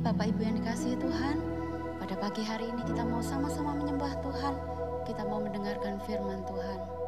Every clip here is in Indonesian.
Bapak Ibu yang dikasihi Tuhan, pada pagi hari ini kita mau sama-sama menyembah Tuhan, kita mau mendengarkan firman Tuhan.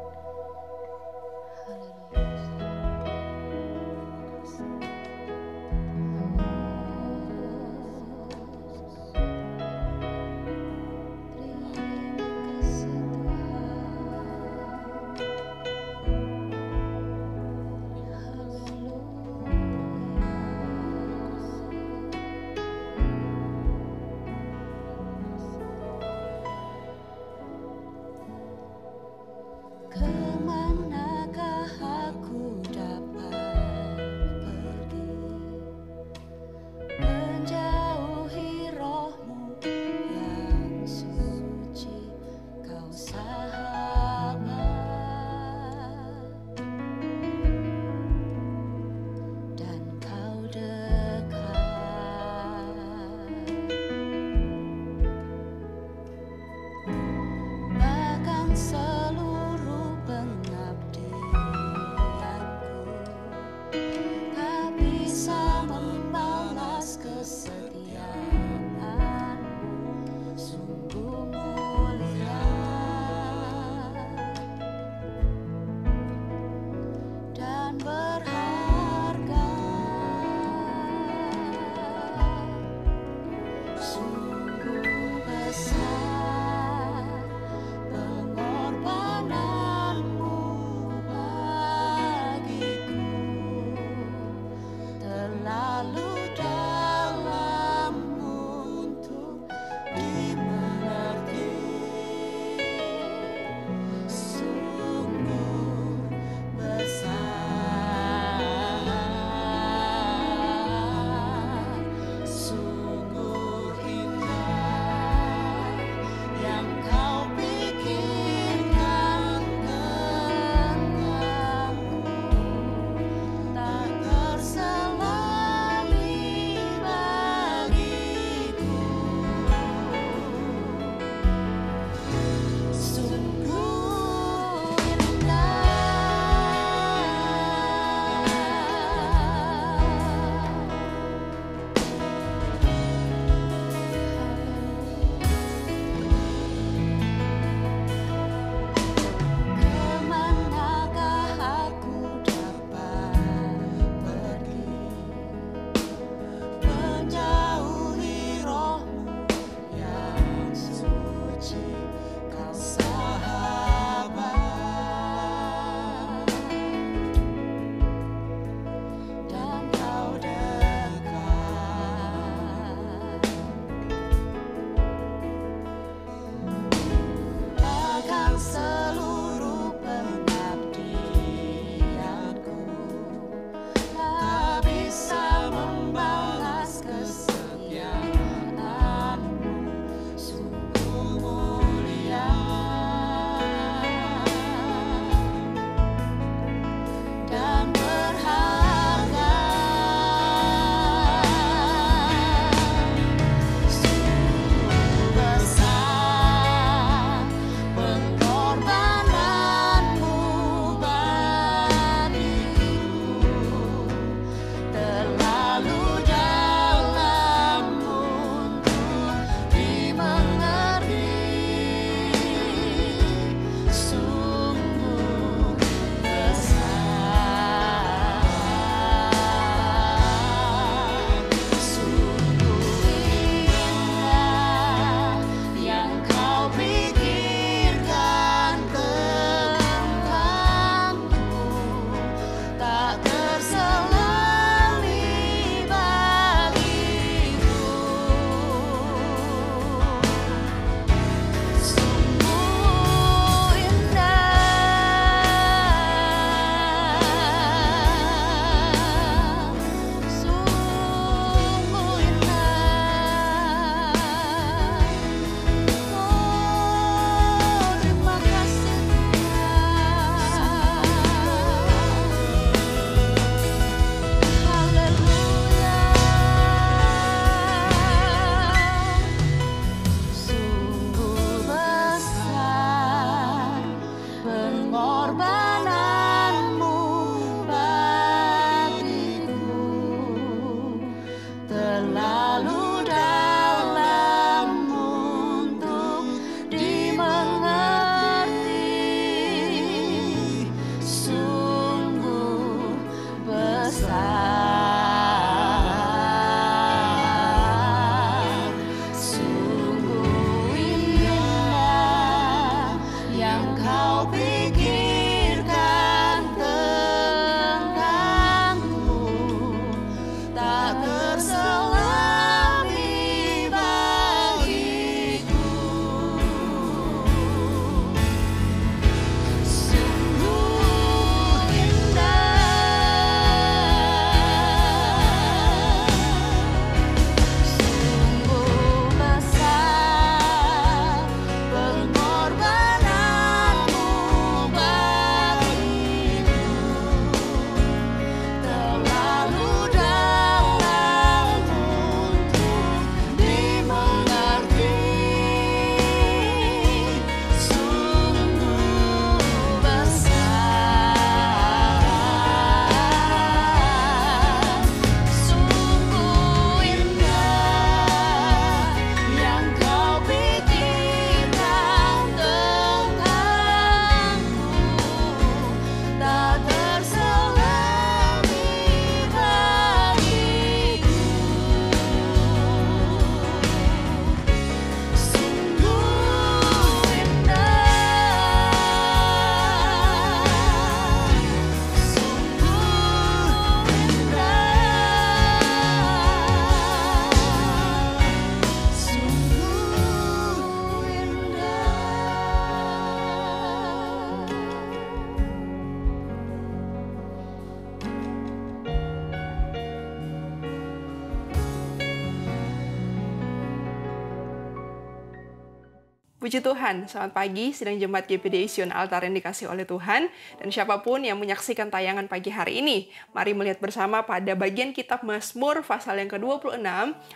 Puji Tuhan, selamat pagi sidang Jemaat GPD Sion Altar yang dikasih oleh Tuhan, dan siapapun yang menyaksikan tayangan pagi hari ini. Mari melihat bersama pada bagian kitab Mazmur pasal yang ke-26,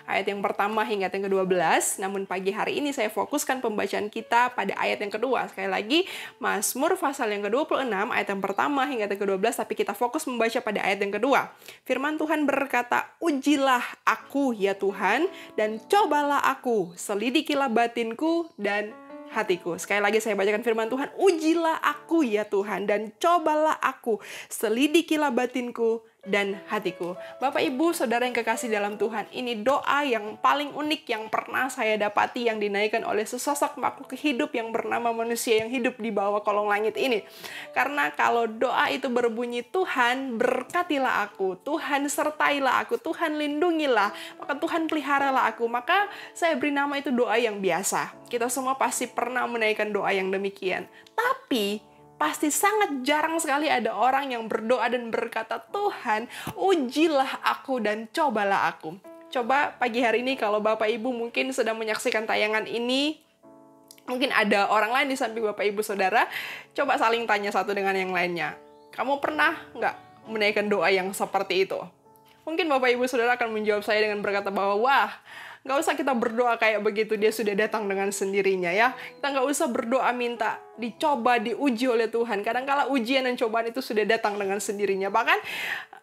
ayat yang pertama hingga yang ke-12. Namun pagi hari ini saya fokuskan pembacaan kita pada ayat yang kedua. Sekali lagi, Mazmur pasal yang ke-26, ayat yang pertama hingga yang ke-12, tapi kita fokus membaca pada ayat yang kedua. Firman Tuhan berkata, "Ujilah aku ya Tuhan, dan cobalah aku, selidikilah batinku dan hatiku." Sekali lagi saya bacakan firman Tuhan, "Ujilah aku ya Tuhan, dan cobalah aku, selidikilah batinku dan hatiku." Bapak, Ibu, Saudara yang kekasih dalam Tuhan, ini doa yang paling unik yang pernah saya dapati yang dinaikkan oleh sesosok makhluk hidup yang bernama manusia yang hidup di bawah kolong langit ini. Karena kalau doa itu berbunyi, "Tuhan berkatilah aku, Tuhan sertailah aku, Tuhan lindungilah, maka Tuhan peliharalah aku," maka saya beri nama itu doa yang biasa. Kita semua pasti pernah menaikkan doa yang demikian. Tapi pasti sangat jarang sekali ada orang yang berdoa dan berkata, "Tuhan, ujilah aku dan cobalah aku." Coba pagi hari ini kalau Bapak Ibu mungkin sedang menyaksikan tayangan ini, mungkin ada orang lain di samping Bapak Ibu Saudara, coba saling tanya satu dengan yang lainnya. Kamu pernah nggak menaikkan doa yang seperti itu? Mungkin Bapak Ibu Saudara akan menjawab saya dengan berkata bahwa, "Wah, nggak usah kita berdoa kayak begitu, dia sudah datang dengan sendirinya ya. Kita nggak usah berdoa minta dicoba, diuji oleh Tuhan. Kadang-kala ujian dan cobaan itu sudah datang dengan sendirinya. Bahkan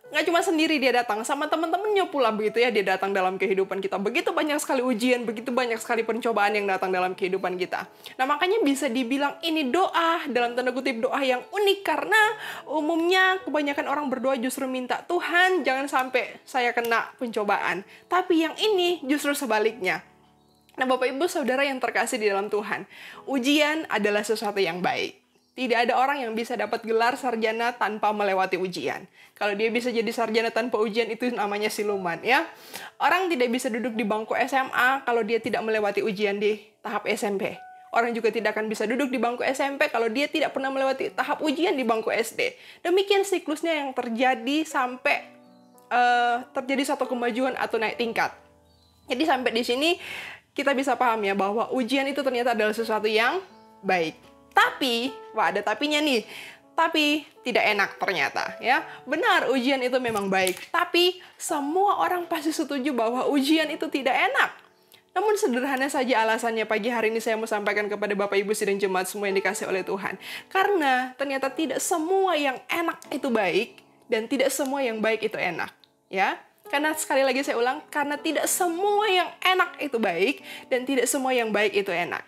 nggak cuma sendiri dia datang, sama teman-temannya pula begitu ya, dia datang dalam kehidupan kita. Begitu banyak sekali ujian, begitu banyak sekali pencobaan yang datang dalam kehidupan kita. Nah, makanya bisa dibilang ini doa, dalam tanda kutip doa yang unik, karena umumnya kebanyakan orang berdoa justru minta, "Tuhan, jangan sampai saya kena pencobaan." Tapi yang ini justru sebaliknya. Nah, Bapak Ibu Saudara yang terkasih di dalam Tuhan, ujian adalah sesuatu yang baik. Tidak ada orang yang bisa dapat gelar sarjana tanpa melewati ujian. Kalau dia bisa jadi sarjana tanpa ujian, itu namanya siluman ya. Orang tidak bisa duduk di bangku SMA kalau dia tidak melewati ujian di tahap SMP. Orang juga tidak akan bisa duduk di bangku SMP kalau dia tidak pernah melewati tahap ujian di bangku SD. Demikian siklusnya yang terjadi sampai terjadi satu kemajuan atau naik tingkat. Jadi sampai di sini kita bisa paham ya bahwa ujian itu ternyata adalah sesuatu yang baik. Tapi, wah ada tapinya nih, tapi tidak enak ternyata ya. Benar, ujian itu memang baik, tapi semua orang pasti setuju bahwa ujian itu tidak enak. Namun sederhana saja alasannya pagi hari ini saya mau sampaikan kepada Bapak Ibu sidang jemaat semua yang dikasih oleh Tuhan. Karena ternyata tidak semua yang enak itu baik, dan tidak semua yang baik itu enak ya. Karena sekali lagi saya ulang, karena tidak semua yang enak itu baik, dan tidak semua yang baik itu enak.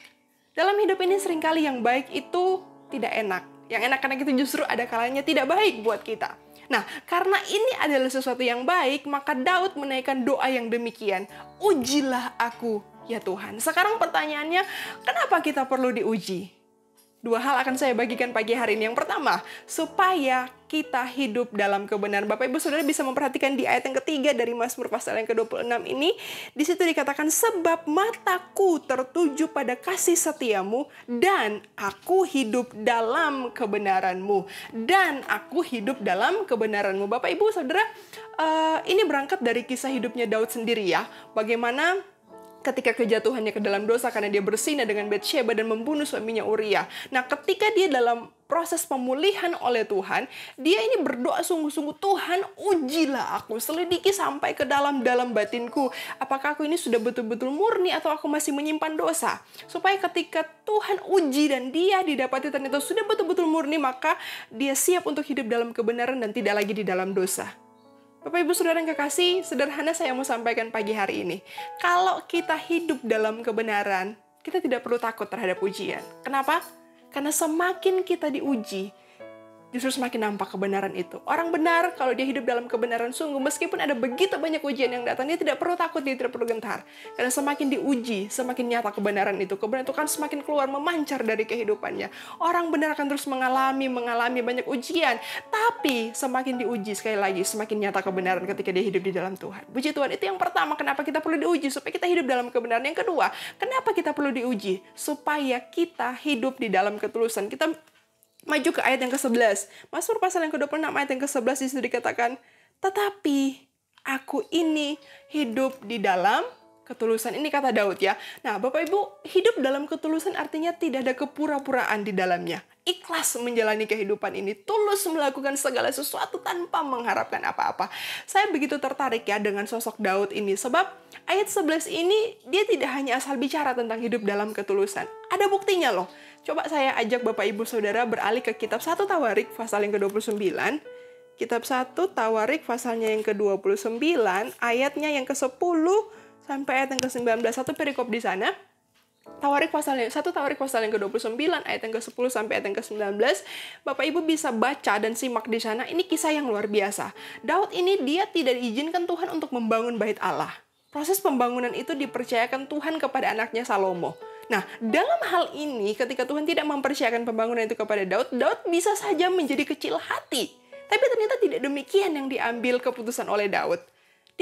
Dalam hidup ini seringkali yang baik itu tidak enak. Yang enak-enak itu justru ada kalanya tidak baik buat kita. Nah, karena ini adalah sesuatu yang baik, maka Daud menaikkan doa yang demikian. "Ujilah aku, ya Tuhan." Sekarang pertanyaannya, kenapa kita perlu diuji? Dua hal akan saya bagikan pagi hari ini. Yang pertama, supaya kita hidup dalam kebenaran. Bapak Ibu Saudara bisa memperhatikan di ayat yang ketiga dari Mazmur pasal yang ke-26 ini. Di situ dikatakan, "Sebab mataku tertuju pada kasih setiamu, dan aku hidup dalam kebenaranmu." Dan aku hidup dalam kebenaranmu. Bapak Ibu Saudara, ini berangkat dari kisah hidupnya Daud sendiri ya. Bagaimana ketika kejatuhannya ke dalam dosa karena dia berzina dengan Batsyeba dan membunuh suaminya Uria. Nah, ketika dia dalam proses pemulihan oleh Tuhan, dia ini berdoa sungguh-sungguh, "Tuhan, ujilah aku, selidiki sampai ke dalam batinku. Apakah aku ini sudah betul-betul murni atau aku masih menyimpan dosa?" Supaya ketika Tuhan uji dan dia didapati ternyata sudah betul-betul murni, maka dia siap untuk hidup dalam kebenaran dan tidak lagi di dalam dosa. Bapak Ibu Saudara yang kekasih, sederhana saya mau sampaikan pagi hari ini. Kalau kita hidup dalam kebenaran, kita tidak perlu takut terhadap ujian. Kenapa? Karena semakin kita diuji, justru semakin nampak kebenaran itu. Orang benar, kalau dia hidup dalam kebenaran sungguh, meskipun ada begitu banyak ujian yang datang, dia tidak perlu takut, dia tidak perlu gentar. Karena semakin diuji, semakin nyata kebenaran itu. Kebenaran itu kan semakin keluar, memancar dari kehidupannya. Orang benar akan terus mengalami banyak ujian. Tapi semakin diuji, sekali lagi, semakin nyata kebenaran ketika dia hidup di dalam Tuhan. Puji Tuhan, itu yang pertama, kenapa kita perlu diuji? Supaya kita hidup dalam kebenaran. Yang kedua, kenapa kita perlu diuji? Supaya kita hidup di dalam ketulusan. Kita maju ke ayat yang ke-11. Mazmur pasal yang ke-26 ayat yang ke-11 disitu dikatakan, "Tetapi aku ini hidup di dalam ketulusan. Ini kata Daud ya. Nah, Bapak Ibu, hidup dalam ketulusan artinya tidak ada kepura-puraan di dalamnya. Ikhlas menjalani kehidupan ini, tulus melakukan segala sesuatu tanpa mengharapkan apa-apa. Saya begitu tertarik ya dengan sosok Daud ini, sebab ayat 11 ini dia tidak hanya asal bicara tentang hidup dalam ketulusan. Ada buktinya loh. Coba saya ajak Bapak Ibu Saudara beralih ke kitab 1 Tawarik pasal yang ke-29. Kitab 1 Tawarik pasalnya yang ke-29, ayatnya yang ke-10 sampai ayat yang ke-19. Satu perikop di sana. Tawarik pasal yang ke-29 ayat yang ke-10 sampai ayat yang ke-19. Bapak Ibu bisa baca dan simak di sana. Ini kisah yang luar biasa. Daud ini dia tidak diizinkan Tuhan untuk membangun bait Allah. Proses pembangunan itu dipercayakan Tuhan kepada anaknya Salomo. Nah, dalam hal ini ketika Tuhan tidak mempercayakan pembangunan itu kepada Daud, Daud bisa saja menjadi kecil hati. Tapi ternyata tidak demikian yang diambil keputusan oleh Daud.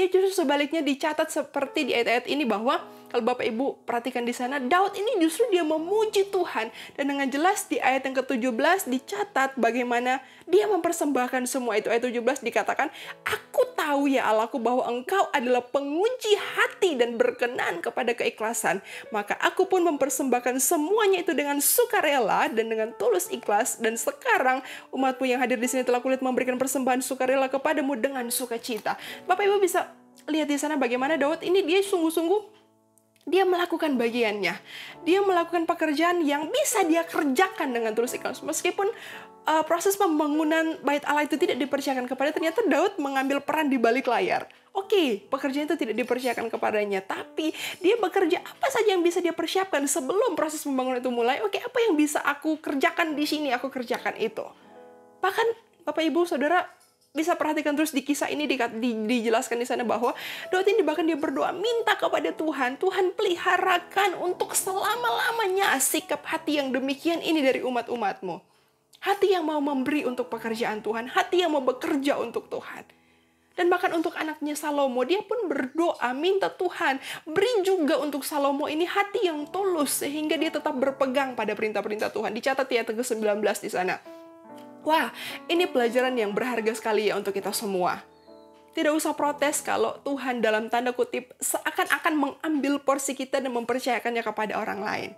Dia justru sebaliknya dicatat seperti di ayat-ayat ini bahwa kalau Bapak Ibu perhatikan di sana, Daud ini justru dia memuji Tuhan. Dan dengan jelas di ayat yang ke-17 dicatat bagaimana dia mempersembahkan semua itu. Ayat 17 dikatakan, "Aku tahu ya Allahku bahwa Engkau adalah penguji hati dan berkenan kepada keikhlasan. Maka aku pun mempersembahkan semuanya itu dengan sukarela dan dengan tulus ikhlas. Dan sekarang umatmu yang hadir di sini telah kulihat memberikan persembahan sukarela kepadamu dengan sukacita." Bapak Ibu bisa lihat di sana bagaimana Daud ini dia sungguh-sungguh dia melakukan bagiannya. Dia melakukan pekerjaan yang bisa dia kerjakan dengan tulus ikhlas. Meskipun proses pembangunan bait Allah itu tidak dipercayakan kepada, ternyata Daud mengambil peran di balik layar. Oke, pekerjaan itu tidak dipercayakan kepadanya, tapi dia bekerja apa saja yang bisa dia persiapkan sebelum proses pembangunan itu mulai. Oke, apa yang bisa aku kerjakan di sini, aku kerjakan itu. Bahkan Bapak Ibu Saudara bisa perhatikan terus di kisah ini dijelaskan di sana bahwa Daud ini bahkan dia berdoa minta kepada Tuhan, Tuhan peliharakan untuk selama-lamanya sikap hati yang demikian ini dari umat-umatmu. Hati yang mau memberi untuk pekerjaan Tuhan, hati yang mau bekerja untuk Tuhan. Dan bahkan untuk anaknya Salomo, dia pun berdoa minta Tuhan beri juga untuk Salomo ini hati yang tulus sehingga dia tetap berpegang pada perintah-perintah Tuhan. Dicatat di ayat ke-19 di sana. Wah, ini pelajaran yang berharga sekali ya untuk kita semua. Tidak usah protes kalau Tuhan dalam tanda kutip seakan-akan mengambil porsi kita dan mempercayakannya kepada orang lain.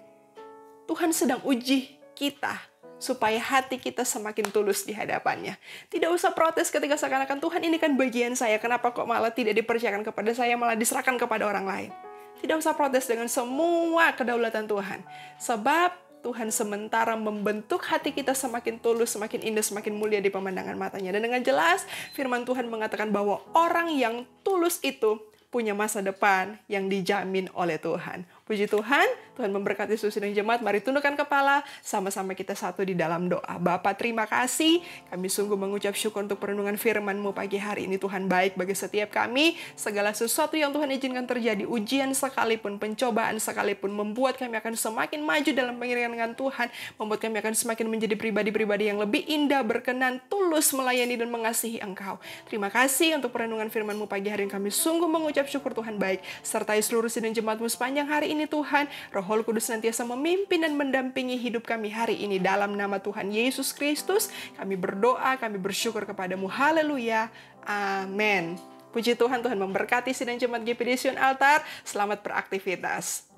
Tuhan sedang uji kita supaya hati kita semakin tulus di hadapannya. Tidak usah protes ketika seakan-akan Tuhan ini kan bagian saya, kenapa kok malah tidak dipercayakan kepada saya, malah diserahkan kepada orang lain. Tidak usah protes dengan semua kedaulatan Tuhan. Sebab Tuhan sementara membentuk hati kita semakin tulus, semakin indah, semakin mulia di pemandangan matanya. Dan dengan jelas firman Tuhan mengatakan bahwa orang yang tulus itu punya masa depan yang dijamin oleh Tuhan. Puji Tuhan, Tuhan memberkati seluruh sidang jemaat. Mari tundukkan kepala, sama-sama kita satu di dalam doa. Bapa, terima kasih. Kami sungguh mengucap syukur untuk perenungan firman-Mu pagi hari ini. Tuhan baik bagi setiap kami. Segala sesuatu yang Tuhan izinkan terjadi, ujian sekalipun, pencobaan sekalipun, membuat kami akan semakin maju dalam pengiringan dengan Tuhan. Membuat kami akan semakin menjadi pribadi-pribadi yang lebih indah, berkenan, tulus melayani dan mengasihi Engkau. Terima kasih untuk perenungan firman-Mu pagi hari ini. Kami sungguh mengucap syukur Tuhan baik. Sertai seluruh sidang jemaat-Mu sepanjang hari ini Tuhan, Roh Kudus senantiasa memimpin dan mendampingi hidup kami hari ini. Dalam nama Tuhan Yesus Kristus, kami berdoa, kami bersyukur kepadamu. Haleluya. Amin. Puji Tuhan, Tuhan memberkati sidang jemaat GPD Sion Altar. Selamat beraktivitas.